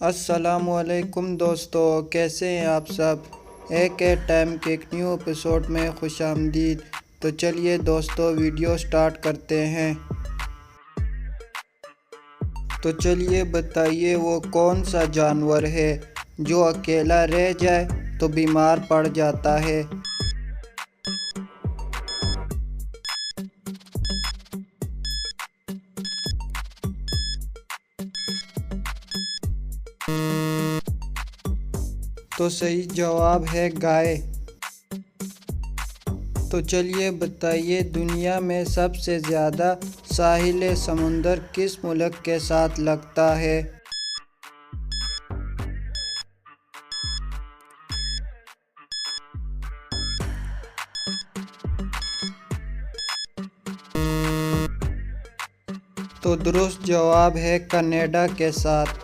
السلام علیکم دوستو، کیسے ہیں آپ سب؟ ایک ٹائم کے ایک نیو ایپیسوڈ میں خوش آمدید۔ تو چلیے دوستو ویڈیو سٹارٹ کرتے ہیں۔ تو چلیے بتائیے وہ کون سا جانور ہے جو اکیلا رہ جائے تو بیمار پڑ جاتا ہے؟ تو صحیح جواب ہے گائے۔ تو چلیے بتائیے دنیا میں سب سے زیادہ ساحل سمندر کس ملک کے ساتھ لگتا ہے؟ تو درست جواب ہے کینیڈا کے ساتھ۔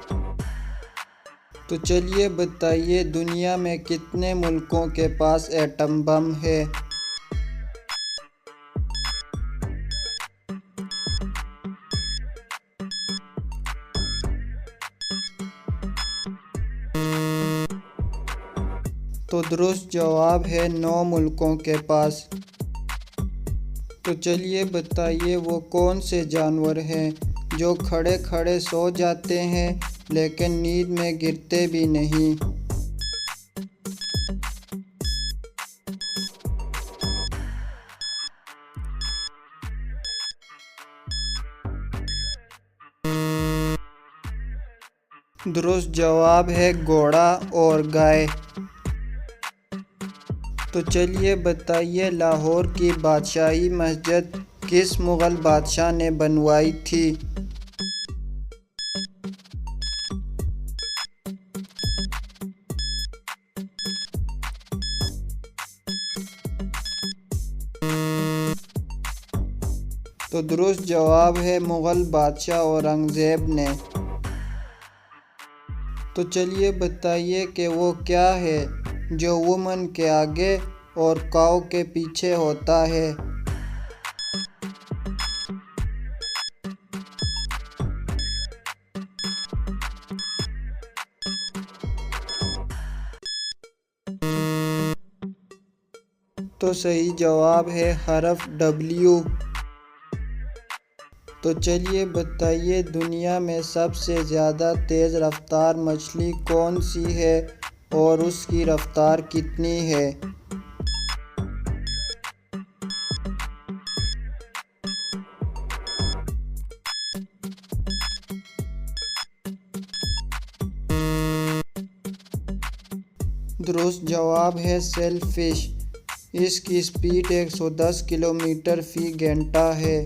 تو چلیے بتائیے دنیا میں کتنے ملکوں کے پاس ایٹم بم ہے؟ تو درست جواب ہے 9 ملکوں کے پاس۔ تو چلیے بتائیے وہ کون سے جانور ہیں جو کھڑے کھڑے سو جاتے ہیں لیکن نیند میں گرتے بھی نہیں؟ درست جواب ہے گھوڑا اور گائے۔ تو چلیے بتائیے لاہور کی بادشاہی مسجد کس مغل بادشاہ نے بنوائی تھی؟ تو درست جواب ہے مغل بادشاہ اورنگزیب نے۔ تو چلیے بتائیے کہ وہ کیا ہے جو وومن کے آگے اور کاؤ کے پیچھے ہوتا ہے؟ تو صحیح جواب ہے حرف W۔ تو چلیے بتائیے دنیا میں سب سے زیادہ تیز رفتار مچھلی کون سی ہے اور اس کی رفتار کتنی ہے؟ درست جواب ہے سیل فش۔ اس کی سپیڈ 110 کلومیٹر فی گھنٹہ ہے۔